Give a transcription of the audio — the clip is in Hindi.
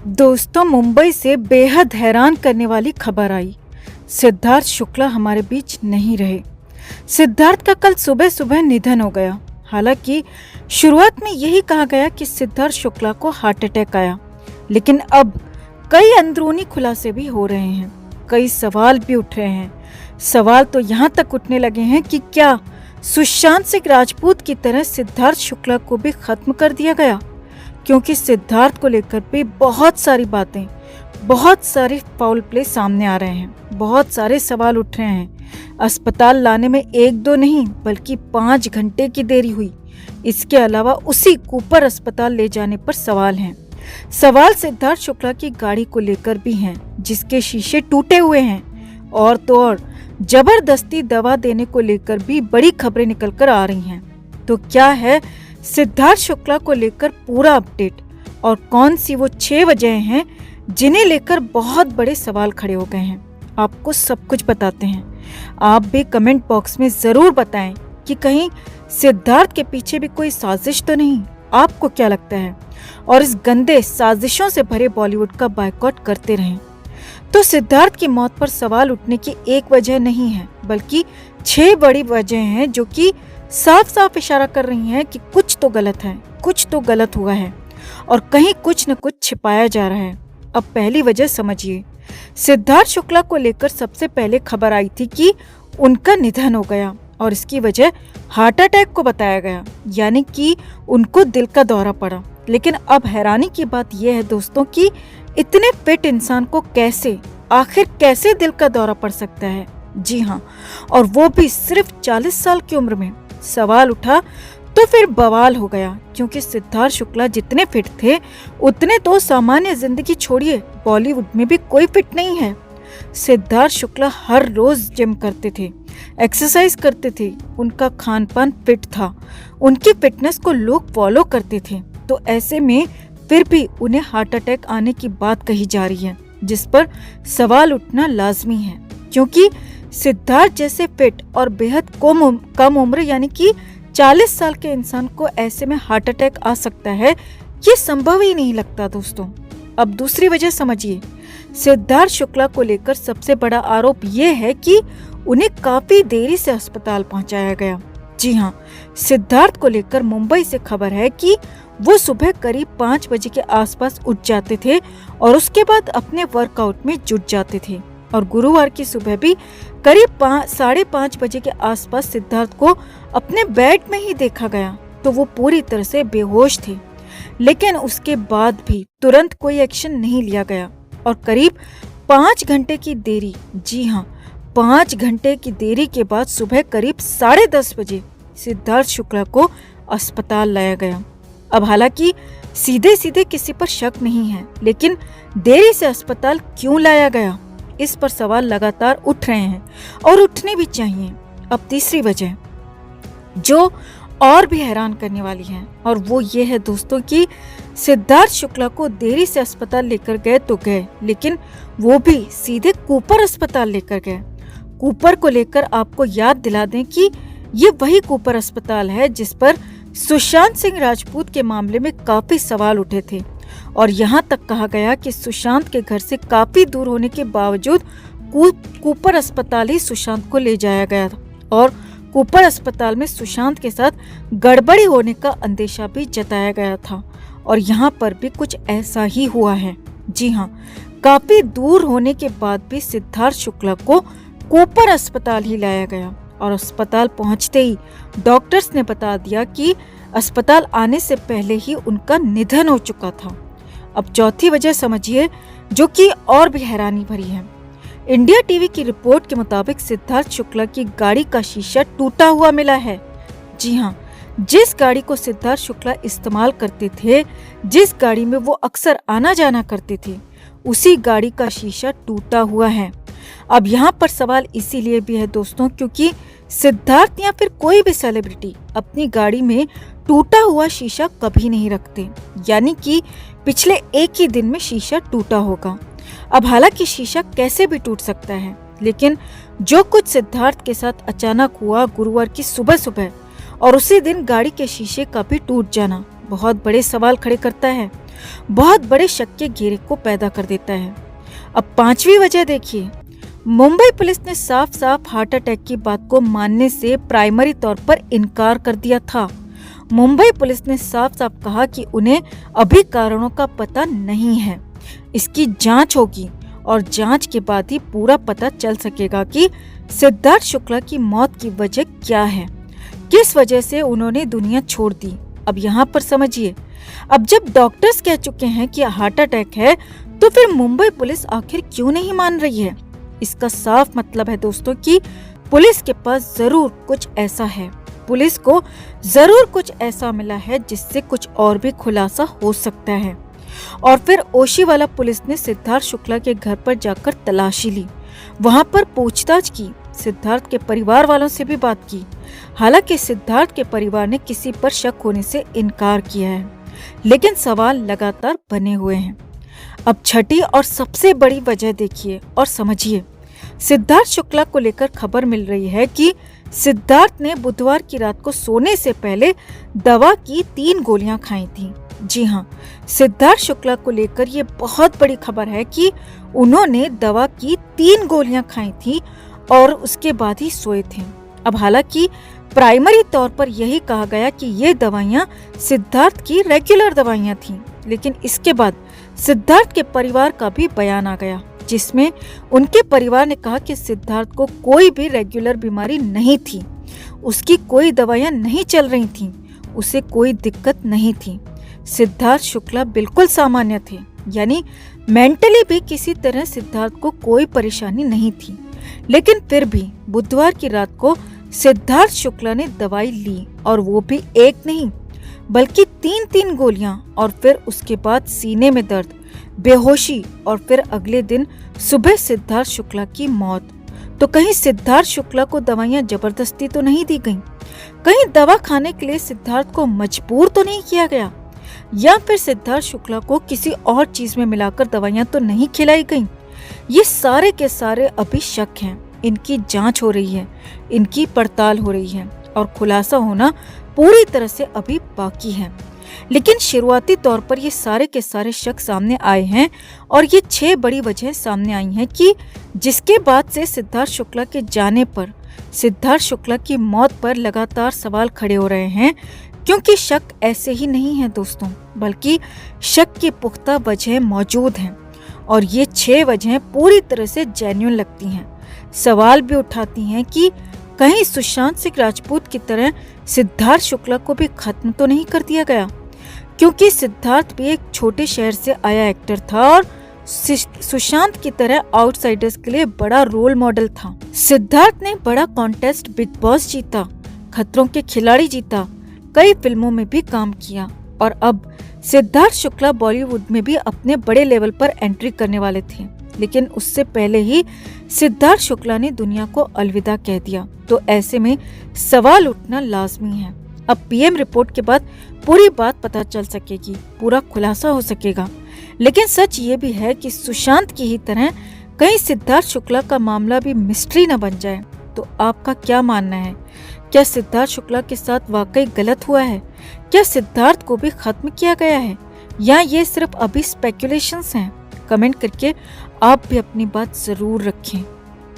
दोस्तों, मुंबई से बेहद हैरान करने वाली खबर आई। सिद्धार्थ शुक्ला हमारे बीच नहीं रहे। सिद्धार्थ का कल सुबह सुबह निधन हो गया। हालांकि शुरुआत में यही कहा गया कि सिद्धार्थ शुक्ला को हार्ट अटैक आया, लेकिन अब कई अंदरूनी खुलासे भी हो रहे हैं, कई सवाल भी उठ रहे हैं। सवाल तो यहाँ तक उठने लगे हैं कि क्या सुशांत सिंह राजपूत की तरह सिद्धार्थ शुक्ला को भी खत्म कर दिया गया, क्योंकि सिद्धार्थ को लेकर भी बहुत सारी बातें, बहुत सारे फाउल प्ले सामने आ रहे हैं, बहुत सारे सवाल उठ रहे हैं। अस्पताल लाने में 1-2 नहीं बल्कि 5 घंटे की देरी हुई। इसके अलावा उसी कूपर अस्पताल ले जाने पर सवाल हैं। सवाल सिद्धार्थ शुक्ला की गाड़ी को लेकर भी हैं, जिसके शीशे टूटे हुए हैं। और तो और जबरदस्ती दवा देने को लेकर भी बड़ी खबरें निकलकर आ रही हैं। तो क्या है सिद्धार्थ शुक्ला को लेकर पूरा अपडेट, और कौन सी वो 6 वजह हैं जिन्हें लेकर बहुत बड़े सवाल खड़े हो गए हैं, आपको सब कुछ बताते हैं। आप भी कमेंट बॉक्स में जरूर बताएं कि कहीं सिद्धार्थ के पीछे भी कोई साजिश तो नहीं। आपको क्या लगता है? और इस गंदे साजिशों से भरे बॉलीवुड का बायकॉट करते रहें। तो सिद्धार्थ की मौत पर सवाल उठने की एक वजह नहीं है, बल्कि 6 बड़ी वजह हैं जो कि साफ साफ इशारा कर रही हैं कि कुछ तो गलत है, कुछ तो गलत हुआ है और कहीं कुछ न कुछ छिपाया जा रहा है। अब पहली वजह समझिए। सिद्धार्थ शुक्ला को लेकर सबसे पहले खबर आई थी कि उनका निधन हो गया, और इसकी वजह हार्ट अटैक को बताया गया, यानी कि उनको दिल का दौरा पड़ा। लेकिन अब हैरानी की बात यह है दोस्तों कि इतने फिट इंसान को आखिर कैसे दिल का दौरा पड़ सकता है? जी हाँ, और वो भी सिर्फ 40 साल की उम्र में। सवाल उठा तो फिर बवाल हो गया, क्योंकि सिद्धार्थ शुक्ला जितने फिट थे उतने तो सामान्य जिंदगी छोड़िए बॉलीवुड में भी कोई फिट नहीं है। सिद्धार्थ शुक्ला हर रोज जिम करते थे, एक्सरसाइज करते थे, उनका खान पान फिट था, उनकी फिटनेस को लोग फॉलो करते थे। तो ऐसे में फिर भी उन्हें हार्ट अटैक आने की बात कही जा रही है, जिस पर सवाल उठना लाजमी है, क्योंकि सिद्धार्थ जैसे फिट और बेहद कम उम्र यानी कि 40 साल के इंसान को ऐसे में हार्ट अटैक आ सकता है, ये संभव ही नहीं लगता दोस्तों। अब दूसरी वजह समझिए। सिद्धार्थ शुक्ला को लेकर सबसे बड़ा आरोप ये है कि उन्हें काफी देरी से अस्पताल पहुंचाया गया। जी हाँ, सिद्धार्थ को लेकर मुंबई से खबर है कि वो सुबह करीब 5 बजे के आसपास उठ जाते थे और उसके बाद अपने वर्कआउट में जुट जाते थे। और गुरुवार की सुबह भी करीब 5:30 बजे के आसपास सिद्धार्थ को अपने बेड में ही देखा गया, तो वो पूरी तरह से बेहोश थे। लेकिन उसके बाद भी तुरंत कोई एक्शन नहीं लिया गया और करीब 5 घंटे की देरी, जी हाँ 5 घंटे की देरी के बाद सुबह करीब 10:30 बजे सिद्धार्थ शुक्ला को अस्पताल लाया गया। अब हालांकि सीधे सीधे किसी पर शक नहीं है, लेकिन देरी से अस्पताल क्यों लाया गया, इस पर सवाल लगातार उठ रहे हैं और उठने भी चाहिए। अब तीसरी वजह जो और भी हैरान करने वाली है, और वो ये है दोस्तों कि सिद्धार्थ शुक्ला को देरी से अस्पताल लेकर गए तो गए, लेकिन वो भी सीधे कूपर अस्पताल लेकर गए। कूपर को लेकर आपको याद दिला दें कि ये वही कूपर अस्पताल है जिस पर सुशांत सिंह राजपूत के मामले में काफी सवाल उठे थे, और यहाँ तक कहा गया कि सुशांत के घर से काफी दूर होने के बावजूद कूपर अस्पताल ही सुशांत को ले जाया गया था, और कूपर अस्पताल में सुशांत के साथ गड़बड़ी होने का अंदेशा भी जताया गया था, और यहाँ पर भी कुछ ऐसा ही हुआ है। जी हाँ, काफी दूर होने के बाद भी सिद्धार्थ शुक्ला को कूपर अस्पताल ही लाया गया, और अस्पताल पहुंचते ही डॉक्टर्स ने बता दिया कि अस्पताल आने से पहले ही उनका निधन हो चुका था। अब चौथी वजह समझिए, जो कि और भी हैरानी भरी है। इंडिया टीवी की रिपोर्ट के मुताबिक सिद्धार्थ शुक्ला की गाड़ी का शीशा टूटा हुआ मिला है। जी हाँ, जिस गाड़ी को सिद्धार्थ शुक्ला इस्तेमाल करते थे, जिस गाड़ी में वो अक्सर आना जाना करते थे, उसी गाड़ी का शीशा टूटा हुआ है। अब यहाँ पर सवाल इसीलिए भी है दोस्तों, क्योंकि सिद्धार्थ या फिर कोई भी सेलिब्रिटी अपनी गाड़ी में टूटा हुआ शीशा कभी नहीं रखते, यानी कि पिछले एक ही दिन में शीशा टूटा होगा। अब हालांकि शीशा कैसे भी टूट सकता है, लेकिन जो कुछ सिद्धार्थ के साथ अचानक हुआ गुरुवार की सुबह सुबह, और उसी दिन गाड़ी के शीशे का भी टूट जाना बहुत बड़े सवाल खड़े करता है। बहुत बड़े शक के घेरे को पैदा कर देता है। अब पांचवी वजह देखिए, मुंबई पुलिस ने साफ साफ हार्ट अटैक की बात को मानने से प्राइमरी तौर पर इनकार कर दिया था। मुंबई पुलिस ने साफ साफ कहा कि उन्हें अभी कारणों का पता नहीं है, इसकी जांच होगी और जांच के बाद ही पूरा पता चल सकेगा कि सिद्धार्थ शुक्ला की मौत की वजह क्या है, किस वजह से उन्होंने दुनिया छोड़ दी। अब यहाँ पर समझिए, अब जब डॉक्टर्स कह चुके हैं कि हार्ट अटैक है, तो फिर मुंबई पुलिस आखिर क्यों नहीं मान रही है? इसका साफ मतलब है दोस्तों कि पुलिस के पास जरूर कुछ ऐसा है, पुलिस को जरूर कुछ ऐसा मिला है जिससे कुछ और भी खुलासा हो सकता है। और फिर ओशीवाला पुलिस ने सिद्धार्थ शुक्ला के घर पर जाकर तलाशी ली, वहां पर पूछताछ की, सिद्धार्थ के परिवार वालों से भी बात की। हालांकि सिद्धार्थ के परिवार ने किसी पर शक होने से इनकार किया है, लेकिन सवाल लगातार बने हुए हैं। अब छठी और सबसे बड़ी वजह देखिए और समझिए। सिद्धार्थ शुक्ला को लेकर खबर मिल रही है कि सिद्धार्थ ने बुधवार की रात को सोने से पहले दवा की 3 गोलियां खाई थी। जी हाँ, सिद्धार्थ शुक्ला को लेकर ये बहुत बड़ी खबर है कि उन्होंने दवा की 3 गोलियां खाई थी और उसके बाद ही सोए थे। अब हालांकि प्राइमरी तौर पर यही कहा गया कि ये दवाइयां सिद्धार्थ की रेगुलर दवाइयां थीं, लेकिन इसके बाद सिद्धार्थ के परिवार का भी बयान आ गया, जिसमें उनके परिवार ने कहा कि सिद्धार्थ को कोई भी रेगुलर बीमारी नहीं थी, उसकी कोई दवाइयां नहीं चल रही थीं, उसे कोई दिक्कत नहीं थी। सिद्धार्थ शुक्ला बिल्कुल सामान्य थे, यानी मेंटली भी किसी तरह सिद्धार्थ को कोई परेशानी नहीं थी। लेकिन फिर भी बुधवार की रात को सिद्धार्थ शुक्ला ने दवाई ली, और वो भी एक नहीं बल्कि 3 गोलियां, और फिर उसके बाद सीने में दर्द, बेहोशी, और फिर अगले दिन सुबह सिद्धार्थ शुक्ला की मौत। तो कहीं सिद्धार्थ शुक्ला को दवाइयां जबरदस्ती तो नहीं दी गईं? कहीं दवा खाने के लिए सिद्धार्थ को मजबूर तो नहीं किया गया? या फिर सिद्धार्थ शुक्ला को किसी और चीज में मिलाकर दवाइयां तो नहीं खिलाई गईं? ये सारे के सारे अभी शक हैं, इनकी जांच हो रही है, इनकी पड़ताल हो रही है, और खुलासा होना पूरी तरह से अभी बाकी है। लेकिन शुरुआती तौर पर ये सारे के सारे शक सामने आए हैं, और ये 6 बड़ी वजह सामने आई हैं कि जिसके बाद से सिद्धार्थ शुक्ला के जाने पर, सिद्धार्थ शुक्ला की मौत पर लगातार सवाल खड़े हो रहे हैं। क्योंकि शक ऐसे ही नहीं है दोस्तों, बल्कि शक की पुख्ता वजह मौजूद हैं, और ये 6 वजहें पूरी तरह से जेन्युइन लगती हैं। सवाल भी उठाती हैं कि कहीं सुशांत सिंह राजपूत की तरह सिद्धार्थ शुक्ला को भी खत्म तो नहीं कर दिया गया, क्योंकि सिद्धार्थ भी एक छोटे शहर से आया एक्टर था और सुशांत की तरह आउटसाइडर्स के लिए बड़ा रोल मॉडल था। सिद्धार्थ ने बड़ा कॉन्टेस्ट बिग बॉस जीता, खतरों के खिलाड़ी जीता, कई फिल्मों में भी काम किया, और अब सिद्धार्थ शुक्ला बॉलीवुड में भी अपने बड़े लेवल पर एंट्री करने वाले थे। लेकिन उससे पहले ही सिद्धार्थ शुक्ला ने दुनिया को अलविदा कह दिया, तो ऐसे में सवाल उठना लाजमी है। अब पीएम रिपोर्ट के बाद पूरी बात पता चल सकेगी, पूरा खुलासा हो सकेगा। लेकिन सच ये भी है कि सुशांत की ही तरह कहीं सिद्धार्थ शुक्ला का मामला भी मिस्ट्री न बन जाए। तो आपका क्या मानना है? क्या सिद्धार्थ शुक्ला के साथ वाकई गलत हुआ है? क्या सिद्धार्थ को भी खत्म किया गया है, या ये सिर्फ अभी स्पेकुलेशंस हैं? कमेंट करके आप भी अपनी बात जरूर रखें।